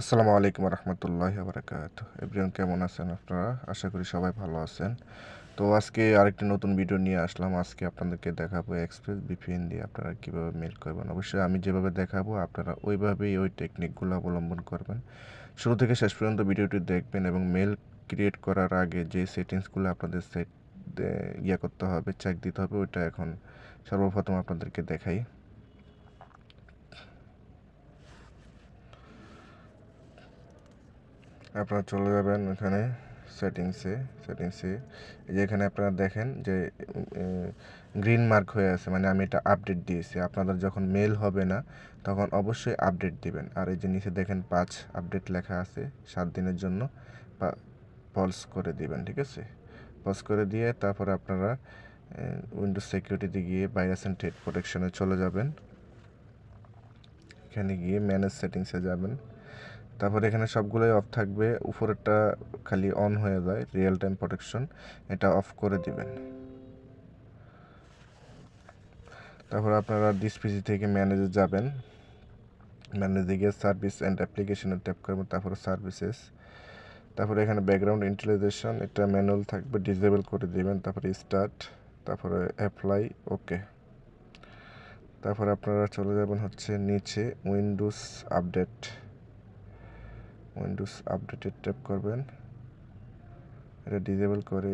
আসসালামু আলাইকুম রহমতুল্লাহি বারাকাতুহু। এভরিওয়ান কেমন আছেন আপনারা? আশা করি সবাই ভালো আছেন। তো আজকে আরেকটি নতুন ভিডিও নিয়ে আসলাম। আজকে আপনাদেরকে দেখাবো এক্সপ্রেস ভিপিএন দিয়ে আপনারা কীভাবে মেল করবেন। অবশ্যই আমি যেভাবে দেখাবো আপনারা ওইভাবেই ওই টেকনিকগুলো অবলম্বন করবেন। শুরু থেকে শেষ পর্যন্ত ভিডিওটি দেখবেন এবং মেল ক্রিয়েট করার আগে যে সেটিংসগুলো আপনাদের করতে হবে, চেক দিতে হবে, ওইটা এখন সর্বপ্রথম আপনাদেরকে দেখাই। আপনারা চলে যাবেন এখানে সেটিংসে এই যে এখানে আপনারা দেখেন যে গ্রিন মার্ক হয়ে আছে, মানে আমি এটা আপডেট দিয়েছি। আপনাদের যখন মেল হবে না তখন অবশ্যই আপডেট দিবেন। আর এই যে নিচে দেখেন 5 আপডেট লেখা আছে, 7 দিনের জন্য পলস করে দিবেন। ঠিক আছে, পজ করে দিয়ে তারপরে আপনারা উইন্ডোজ সিকিউরিটিতে গিয়ে ভাইরাস অ্যান্ড থ্রেট প্রোটেকশনে চলে যাবেন। এখানে গিয়ে ম্যানেজ সেটিংসে যাবেন। তারপর এখানে সবগুলোই অফ থাকবে, উপরেরটা খালি অন হয়ে যায়, রিয়েল টাইম প্রোটেকশন, এটা অফ করে দিবেন। তারপর আপনারা ডিসপিসি থেকে ম্যানেজে যাবেন, ম্যানেজে গিয়ে সার্ভিস অ্যান্ড অ্যাপ্লিকেশনে ট্যাপ করবেন, তারপরে সার্ভিসেস, তারপরে এখানে ব্যাকগ্রাউন্ড ইন্টিগ্রেশন এটা ম্যানুয়াল থাকবে, ডিসেবল করে দিবেন, তারপরে স্টার্ট, তারপরে অ্যাপ্লাই, ওকে। তারপর আপনারা চলে যাবেন হচ্ছে নিচে উইন্ডোজ আপডেটে ট্যাপ করবেন, এটা ডিসেবল করে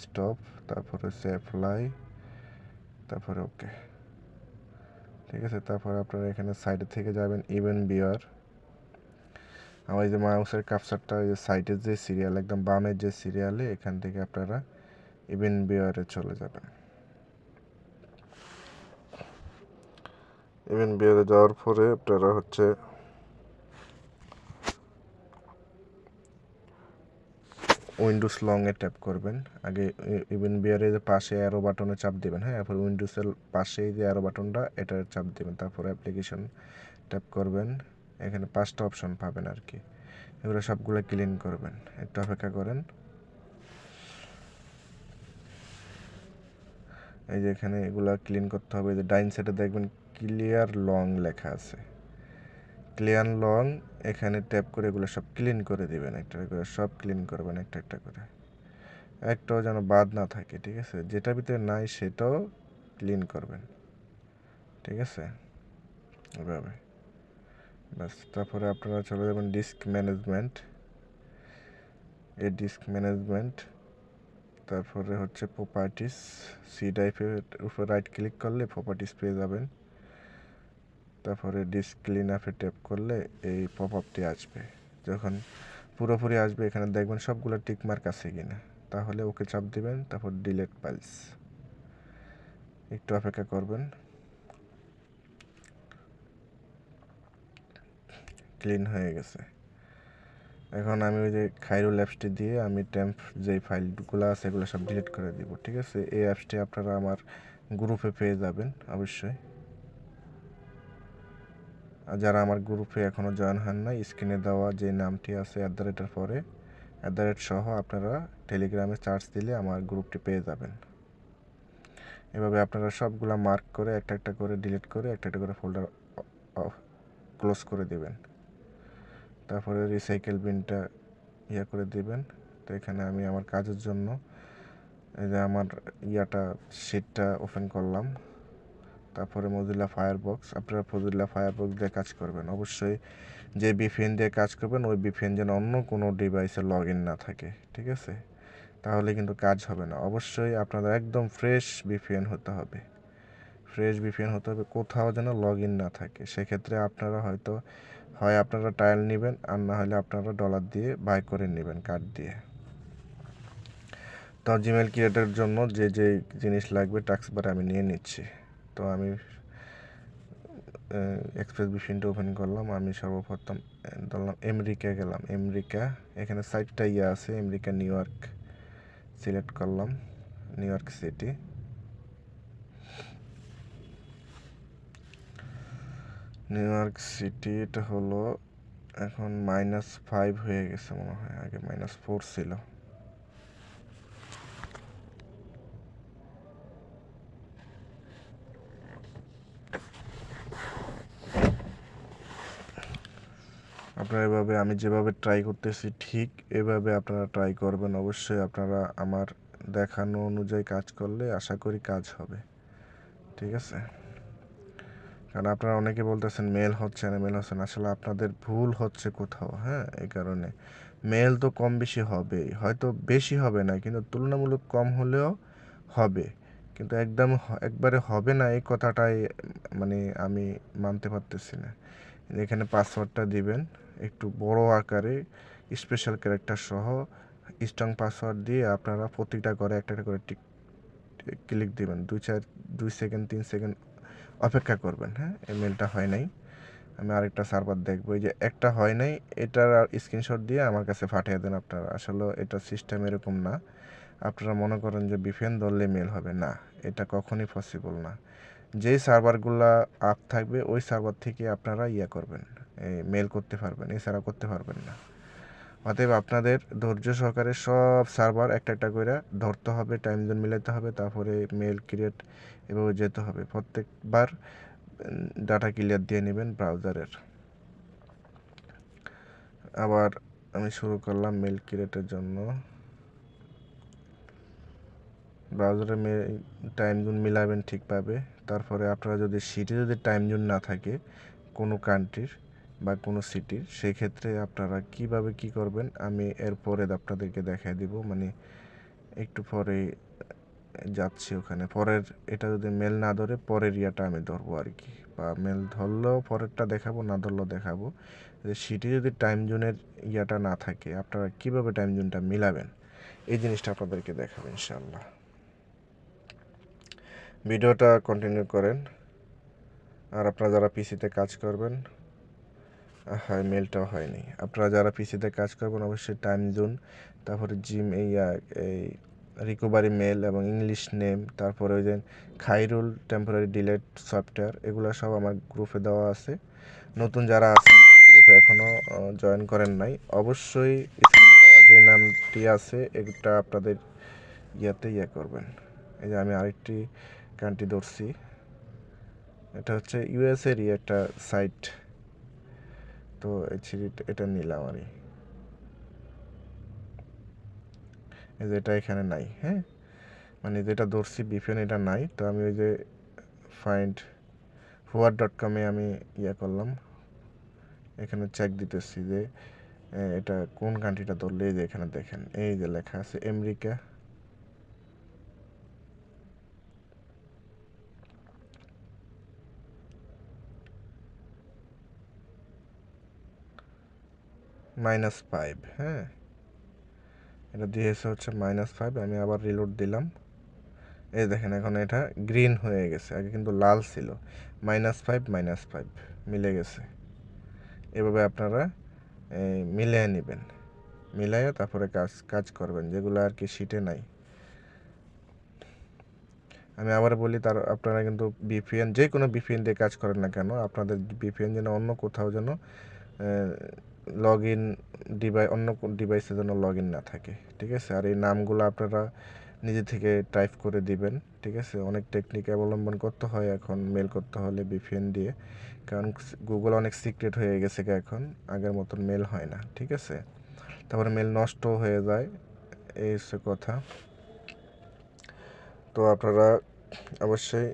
স্টপ, তারপর হচ্ছে অ্যাপ্লাই, তারপরে ওকে। ঠিক আছে, তারপর আপনারা এখানে সাইডে থেকে যাবেন ইভেন বিয়ার। আমার এই যে মাউসের কাপসারটা ওই যে সাইডের যে সিরিয়াল, একদম বামের যে সিরিয়ালে, এখান থেকে আপনারা ইভেন বিয়ারে চলে যাবেন। ইভেন বিয়ারে যাওয়ার পরে আপনারা হচ্ছে উইন্ডোজ লংয়ে ট্যাপ করবেন। আগে ইভেন বিয়ারের যে পাশে অ্যারো বাটনে চাপ দেবেন, হ্যাঁ, তারপর উইন্ডোজের পাশেই যে অ্যারো বাটনটা, এটার চাপ দেবেন, তারপর অ্যাপ্লিকেশন ট্যাপ করবেন। এখানে 5টা অপশন পাবেন আর কি, এগুলো সবগুলো ক্লিন করবেন। একটু অপেক্ষা করেন। এই যে এখানে এগুলো ক্লিন করতে হবে। যে ডাইন সাইডে দেখবেন ক্লিয়ার লং লেখা আছে, ক্লিয়ার লং, এখানে ট্যাপ করে এগুলো সব ক্লিন করে দিবেন। একটা করে সব ক্লিন করবেন, একটা একটা করে, একটাও যেন বাদ না থাকে। ঠিক আছে, যেটা ভিতরে নাই সেটাও ক্লিন করবেন। ঠিক আছে, এভাবে ব্যাস। তারপরে আপনারা চলে যাবেন ডিস্ক ম্যানেজমেন্ট, তারপরে হচ্ছে প্রপার্টিস, সি ড্রাইভের উপর রাইট ক্লিক করলে প্রপার্টিস পেয়ে যাবেন। তারপরে ডিস্ক ক্লিন আপে ট্যাপ করলে এই পপ আপটি আসবে। যখন পুরোপুরি আসবে এখানে দেখবেন সবগুলো টিকমার্ক আছে কিনা, তাহলে ওকে চাপ দিবেন, তারপর ডিলেট ফাইলস, একটু অপেক্ষা করবেন। ক্লিন হয়ে গেছে। এখন আমি ওই যে খাইরুল অ্যাপসটি দিয়ে আমি টেম্প যেই ফাইলগুলো আছে এগুলো সব ডিলিট করে দিব। ঠিক আছে, এই অ্যাপসটি আপনারা আমার গ্রুপে পেয়ে যাবেন অবশ্যই। আর যারা আমার গ্রুপে এখনও জয়েন হন নাই, স্ক্রিনে দেওয়া যে নামটি আছে @ পরে সহ আপনারা টেলিগ্রামে সার্চ দিলে আমার গ্রুপটি পেয়ে যাবেন। এভাবে আপনারা সবগুলা মার্ক করে একটা একটা করে ডিলিট করে একটা একটা করে ফোল্ডার ক্লোজ করে দিবেন। তারপরে রিসাইকেল বিনটা করে দিবেন। তো এখানে আমি আমার কাজের জন্য এই যে আমার শিটটা ওপেন করলাম। তারপরে মজিলা ফায়ারবক্স, আপনারা মজিলা ফায়ারবক্স দিয়ে কাজ করবেন। অবশ্যই যে ভিপিএন দিয়ে কাজ করবেন ওই ভিপিএন যেন অন্য কোনো ডিভাইসে লগ ইন না থাকে। ঠিক আছে, তাহলে কিন্তু কাজ হবে না। অবশ্যই আপনাদের একদম ফ্রেশ ভিপিএন হতে হবে, কোথাও যেন লগ ইন না থাকে। সেক্ষেত্রে আপনারা হয়তো আপনারা ট্রায়াল নেবেন, আর না হলে আপনারা ডলার দিয়ে বাই করে নেবেন কার্ড দিয়ে। তো জিমেল ক্রিয়েটের জন্য যে যে জিনিস লাগবে টাস্ক বারে আমি নিয়ে নিচ্ছি। তো আমি এক্সপ্রেস ভিপিএনটা ওপেন করলাম। আমি সর্বপ্রথম ধরলাম আমেরিকা, এখানে সাইটটা আছে আমেরিকা নিউ ইয়র্ক, সিলেক্ট করলাম নিউ ইয়র্ক সিটি। এটা হলো এখন -5 হয়ে গেছে মনে হয়, আগে -4 ছিল। আপনারা এভাবে তবে আমি যেভাবে ট্রাই করতেছি ঠিক এভাবে আপনারা ট্রাই করবেন। অবশ্যই আপনারা আমার দেখানো অনুযায়ী কাজ করলে আশা করি কাজ হবে। ঠিক আছে? কারণ আপনারা অনেকে বলতেছেন মেল হচ্ছে না, মেল হচ্ছে না। আসলে আপনাদের ভুল হচ্ছে কোথাও, হ্যাঁ? এই কারণে মেল তো কম বেশি হবেই। হয়তো বেশি হবে না, কিন্তু তুলনামূলক কম হলেও হবে। কিন্তু একদম একবারে হবে না এই কথাটাই মানে আমি মানতে পারতেছি না। এখানে পাসওয়ার্ডটা দিবেন একটু বড় আকারে, স্পেশাল ক্যারেক্টার সহ স্ট্রং পাসওয়ার্ড দিয়ে আপনারা প্রতিটা করে একটা করে ক্লিক দিবেন। 2 সেকেন্ড 3 সেকেন্ড অপেক্ষা করবেন, হ্যাঁ? এই মেলটা হয় নাই। আমি আরেকটা সার্ভার দেখবো। এই যে একটা হয় নাই, এটার স্ক্রিনশট দিয়ে আমার কাছে পাঠিয়ে দেন আপনারা। আসলে এটা সিস্টেম এরকম না। আপনারা মনে করেন যে VPN ধরলে মেল হবে না, এটা কখনই পসিবল না। যেই সার্ভারগুলা আপ থাকবে ওই সার্ভার থেকে আপনারা করবেন, এই মেল করতে পারবেন, এছাড়া করতে পারবেন না। অতএব আপনাদের ধৈর্য সহকারে সব সার্ভার একটা একটা করে ধরতে হবে, টাইম জোন মিলাতে হবে, তারপরে মেল ক্রিয়েট এভাবে যেতে হবে। প্রত্যেকবার ডাটা ক্লিয়ার দিয়ে নেবেন ব্রাউজারের। আবার আমি শুরু করলাম মেল ক্রিয়েটের জন্য। ব্রাউজারে টাইম জোন মিলাবেন ঠিকভাবে। তারপরে আপনারা যদি সিটি যদি টাইম জোন না থাকে কোনো কান্ট্রির বা কোনো সিটির, সেই ক্ষেত্রে আপনারা কিভাবে কি করবেন আমি এরপরে আপনাদেরকে দেখাই দিব। মানে একটু পরে যাচ্ছি ওখানে। পরের এটা যদি মেল না ধরে পরের ইয়াটা আমি ধরবো আর কি, বা মেল ধরলেও পরেরটা দেখাবো, না ধরলেও দেখাবো। যে সিটি যদি টাইম জোনের ইয়াটা না থাকে আপনারা কিভাবে টাইম জোনটা মিলাবেন এই জিনিসটা আপনাদেরকে দেখাবো ইনশাআল্লাহ। ভিডিওটা কন্টিনিউ করেন। আর আপনারা যারা পিসিতে কাজ করবেন, হ্যাঁ মেলটাও হয়নি। আপনারা যারা পিসিতে কাজ করবেন অবশ্যই টাইম জোন, তারপরে জিম এই রিকভারি মেল এবং ইংলিশ নেম, তারপরে ওই যে খাইরুল টেম্পোরারি ডিলেট সফটওয়্যার, এগুলো সব আমার গ্রুপে দেওয়া আছে। নতুন যারা আছে আমার গ্রুপে এখনও জয়েন করেন নাই, অবশ্যই স্ক্রিনে দেওয়া যে নামটি আছে এটা আপনাদের করবেন। এই যে আমি আরেকটি কান্ট্রি ধরছি, এটা হচ্ছে ইউএসএরই একটা সাইট। তো এটা নিলাম আমি, এই যে এটা এখানে নাই, হ্যাঁ? মানে যেটা ধরছি VPN এটা নাই। তো আমি ওই যে ফাইন্ড হুয়ার.com-এ আমি করলাম, এখানে চেক দিতেছি যে এটা কোন কান্ট্রিটা ধরলে। এই যে এখানে দেখেন এই যে লেখা আছে আমেরিকা। -5, হ্যাঁ? এটা দিয়েছে হচ্ছে -5। আমি আবার রিলোড দিলাম। এই দেখেন এখন এটা গ্রিন হয়ে গেছে, আগে কিন্তু লাল ছিল। -5 -5 মিলে গেছে। এভাবে আপনারা মিলিয়ে নেবেন, মিলাইয়া তারপরে কাজ করবেন যেগুলো আর কি শিটে নাই। আমি আবার বলি, আপনারা কিন্তু VPN যে কোনো VPN দিয়ে কাজ করেন না কেন, আপনাদের VPN যেন অন্য কোথাও যেন লগ ইন অন্য ডিভাইসে যেন লগ ইন না থাকে, ঠিক আছে? আর এই নামগুলো আপনারা নিজে থেকে টাইপ করে দিবেন, ঠিক আছে? অনেক টেকনিক অবলম্বন করতে হয় এখন মেল করতে হলে VPN দিয়ে, কারণ গুগল অনেক সিক্রেট হয়ে গেছে এখন, আগের মতন মেল হয় না, ঠিক আছে? তারপরে মেল নষ্ট হয়ে যায়, এই হচ্ছে কথা। তো আপনারা অবশ্যই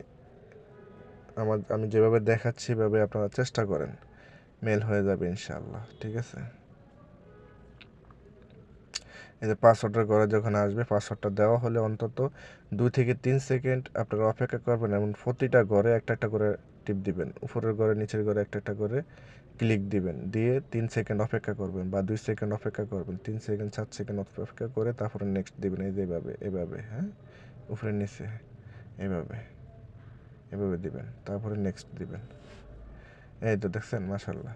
আমি যেভাবে দেখাচ্ছি এভাবে আপনারা চেষ্টা করেন, মেল হয়ে যাবে ইনশাআল্লাহ, ঠিক আছে? এই যে পাসওয়ার্ডের ঘরে যখন আসবে, পাসওয়ার্ডটা দেওয়া হলে অন্তত 2 থেকে 3 সেকেন্ড আপনারা অপেক্ষা করবেন এবং প্রতিটা ঘরে একটা একটা করে টিপ দিবেন। উপরের ঘরে নিচের ঘরে একটা একটা করে ক্লিক দিবেন, দিয়ে 3 সেকেন্ড অপেক্ষা করবেন বা 2 সেকেন্ড অপেক্ষা করবেন, 3 সেকেন্ড 7 সেকেন্ড অপেক্ষা করে তারপরে নেক্সট দিবেন। এই যে এভাবে, হ্যাঁ? উপরে নিচে এভাবে দিবেন, তারপরে নেক্সট দিবেন। এই তো দেখছেন, মাশাআল্লাহ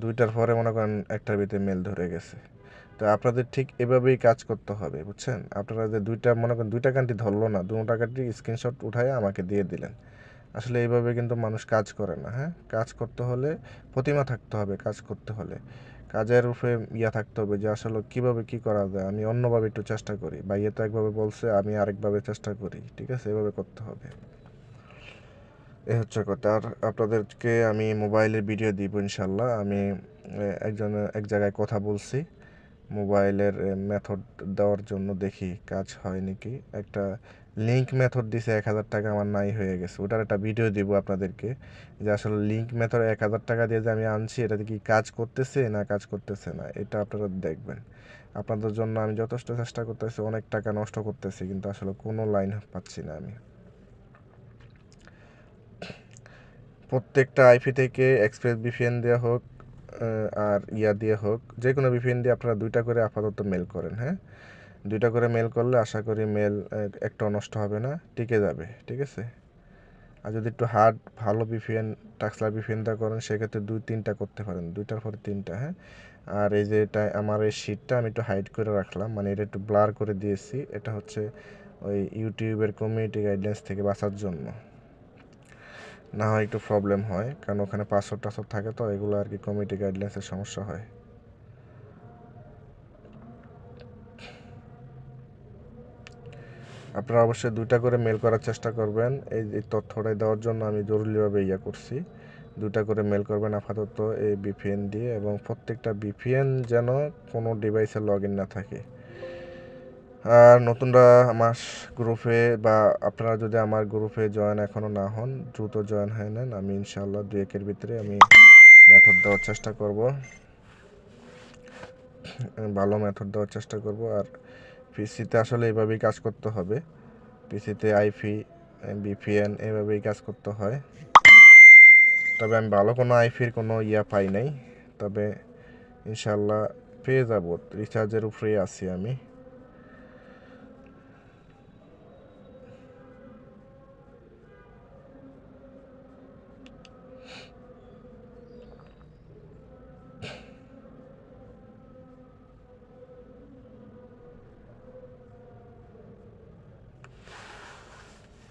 2টার পরে মনে করেন একটার ভিতরে মেল ধরে গেছে। তো আপনাদের ঠিক এভাবেই কাজ করতে হবে, বুঝছেন? আপনারা যে মনে করেন 2টা কান্ট্রি ধরলো না, 2টা কান্ট্রি স্ক্রিনশট উঠায় আমাকে দিয়ে দিলেন। আসলে এইভাবে কিন্তু মানুষ কাজ করে না, হ্যাঁ? কাজ করতে হলে প্রতিমা থাকতে হবে, কাজ করতে হলে কাজের উপরে থাকতে হবে যে আসলে কীভাবে কী করা যায়, আমি অন্যভাবে একটু চেষ্টা করি, বা তো একভাবে বলছে আমি আরেকভাবে চেষ্টা করি, ঠিক আছে? এভাবে করতে হবে। এ হচ্ছে কথা। আর আপনাদেরকে আমি মোবাইলের ভিডিও দিব ইনশাল্লাহ। আমি এক জায়গায় কথা বলছি মোবাইলের মেথড দেওয়ার জন্য, দেখি কাজ হয় নাকি। একটা লিঙ্ক মেথড দিছে 1,000 টাকা আমার নাই হয়ে গেছে। ওটার একটা ভিডিও দিব আপনাদেরকে যে আসলে লিঙ্ক মেথড 1,000 টাকা দিয়ে যে আমি আনছি এটাতে কি কাজ করতেছে না কাজ করতেছে না, এটা আপনারা দেখবেন। আপনাদের জন্য আমি যথেষ্ট চেষ্টা করতেছি, অনেক টাকা নষ্ট করতেছি, কিন্তু আসলে কোনো লাইন পাচ্ছি না আমি। প্রত্যেকটা আইপি থেকে এক্সপ্রেস ভিপিএন দেওয়া হোক আর দিয়ে হোক, যে কোনো ভিপিএন দিয়ে আপনারা 2টা করে আপাতত মেল করেন। হ্যাঁ, 2টা করে মেল করলে আশা করি মেল একটাও নষ্ট হবে না, টিকে যাবে। ঠিক আছে। আর যদি একটু হার্ড ভালো ভিপিএন, টাক্সলার ভিপিএন দিয়ে করেন সেক্ষেত্রে 2-3টা করতে পারেন, 2টার পরে 3টা। হ্যাঁ, আর এই যে এটা আমার এই শীটটা আমি একটু হাইড করে রাখলাম, মানে এটা একটু ব্লার করে দিয়েছি। এটা হচ্ছে ওই ইউটিউবের কমিউনিটি গাইডলাইন্স থেকে বাঁচার জন্য, না হয় একটু প্রবলেম হয়, কারণ ওখানে পাসওয়ার্ড টাসওয়ার্ড থাকে, তো এগুলো আর কি কমিউনিটি গাইডলাইন্সের সমস্যা হয়। আপনারা অবশ্যই 2টা করে মেল করার চেষ্টা করবেন। এই তথ্যটাই দেওয়ার জন্য আমি জরুরিভাবে করছি। 2টা করে মেল করবেন আপাতত এই ভিপিএন দিয়ে, এবং প্রত্যেকটা ভিপিএন যেন কোনো ডিভাইসে লগ ইন না থাকে। আর নতুনরা আমার গ্রুপে, বা আপনারা যদি আমার গ্রুপে জয়েন এখনও না হন, দ্রুত জয়েন হয়ে নেন। আমি ইনশাআল্লাহ 2-1-এর ভিতরে আমি মেথড দেওয়ার চেষ্টা করব, ভালো মেথড দেওয়ার চেষ্টা করব। আর পিসিতে আসলে এইভাবেই কাজ করতে হবে, পিসিতে আইপি ভিপিএন এভাবেই কাজ করতে হয়। তবে আমি ভালো কোনো আইপির কোনো পাই নাই, তবে ইনশাল্লাহ পেয়ে যাব, রিচার্জের উপরেই আছি আমি।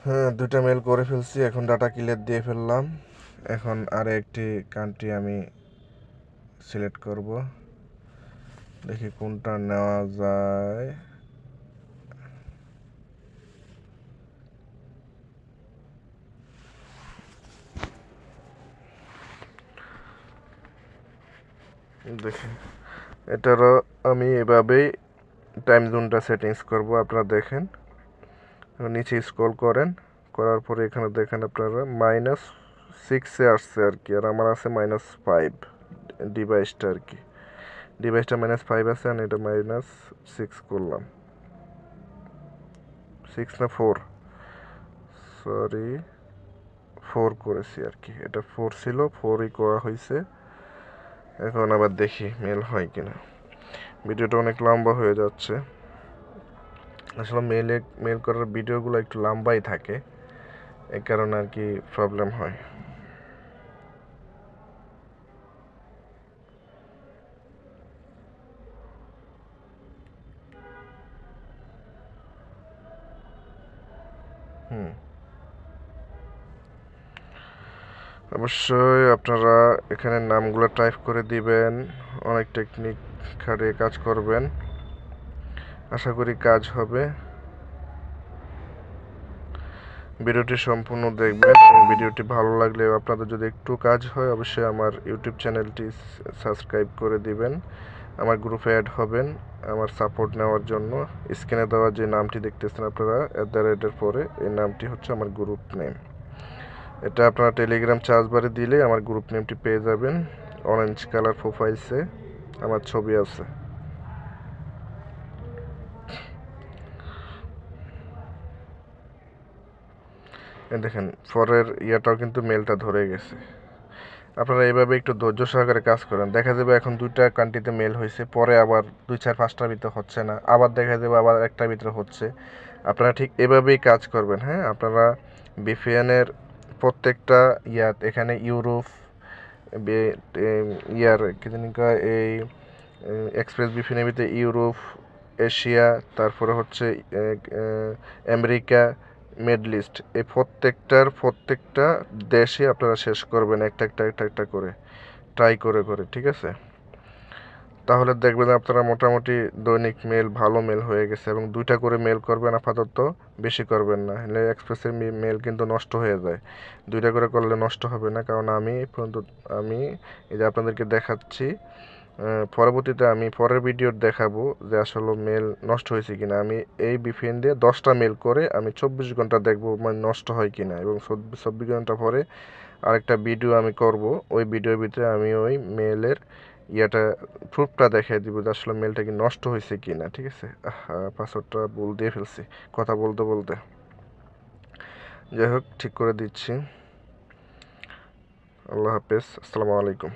হ্যাঁ, 2টা মেল করে ফেলছি, এখন ডাটা ক্লিয়ার দিয়ে ফেললাম। এখন আর একটি কান্ট্রি আমি সিলেক্ট করব, দেখি কোনটা নেওয়া যায়। দেখি, এটারও আমি এভাবেই টাইম জোনটা সেটিংস করব। আপনারা দেখেন, নিচে স্ক্রল করেন, করার পরে এখানে দেখেন আপনারা -6-এ আসছে আর কি, আর আমার আছে -5 ডিভাইসটা আর কি। ডিভাইসটা -5 আছে, আর এটা -6 করলাম, 6 না 4, সরি 4 করেছি আর কি। এটা 4 ছিল, 4ই করা হয়েছে। এখন আবার দেখি মেল হয় কিনা। ভিডিওটা অনেক লম্বা হয়ে যাচ্ছে, আসলে মেল করার ভিডিওগুলো একটু লম্বাই থাকে, এই কারণে আর কি প্রবলেম হয়। অবশ্যই আপনারা এখানে নামগুলো টাইপ করে দিবেন, অনেক টেকনিক খাটিয়ে কাজ করবেন, আশা করি কাজ হবে। ভিডিওটি সম্পূর্ণ দেখবেন, এবং ভিডিওটি ভালো লাগলে আপনাদের যদি একটু কাজ হয় অবশ্যই আমার ইউটিউব চ্যানেলটি সাবস্ক্রাইব করে দিবেন, আমার গ্রুপে অ্যাড হবেন আমার সাপোর্ট নেওয়ার জন্য। স্ক্রিনে দেওয়া যে নামটি দেখতেছেন আপনারা @এর পরে, এই নামটি হচ্ছে আমার গ্রুপ নেম। এটা আপনারা টেলিগ্রাম চার্জ বারে দিলে আমার গ্রুপ নেমটি পেয়ে যাবেন। অরেঞ্জ কালার প্রোফাইলসে আমার ছবি আছে। দেখেন পরের ইয়াটাও কিন্তু মেলটা ধরে গেছে। আপনারা এইভাবে একটু ধৈর্য সহকারে কাজ করেন, দেখা যাবে এখন 2টা কান্ট্রিতে মেল হয়েছে, পরে আবার 2-4-5টার ভিতরে হচ্ছে না, আবার দেখা যাবে আবার একটার ভিতরে হচ্ছে। আপনারা ঠিক এভাবেই কাজ করবেন। হ্যাঁ, আপনারা ভিপিএনের প্রত্যেকটা এখানে ইউরোপ কি জানি এই এক্সপ্রেস ভিপিএনের ভিতরে ইউরোপ, এশিয়া, তারপরে হচ্ছে আমেরিকা, মিডল ইস্ট, এই প্রত্যেকটা দেশে আপনারা শেষ করবেন একটা করে ট্রাই করে। ঠিক আছে, তাহলে দেখবেন আপনারা মোটামুটি দৈনিক মেল ভালো মেল হয়ে গেছে। এবং 2টা করে মেল করবেন আপাতত, বেশি করবেন না, হলে এক্সপ্রেসের মেল কিন্তু নষ্ট হয়ে যায়। 2টা করে করলে নষ্ট হবে না, কারণ আমি এই যে আপনাদেরকে দেখাচ্ছি, পরবর্তীতে আমি পরের ভিডিও দেখাবো যে আসলে মেল নষ্ট হয়েছে কিনা। আমি এই VPN দিয়ে 10টা মেল করে আমি 24 ঘন্টা দেখবো মানে নষ্ট হয় কিনা, এবং 24 ঘন্টা পরে আরেকটা ভিডিও আমি করব। ওই ভিডিওর ভিতরে আমি ওই মেলের প্রুফটা দেখাই দিব যে আসলে মেলটা কি নষ্ট হয়েছে কিনা। ঠিক আছে, পাসওয়ার্ডটা ভুল দিয়ে ফেলছি কথা বলতে বলতে। যাই হোক, ঠিক করে দিচ্ছি। আল্লাহ হাফেজ, আসসালামু আলাইকুম।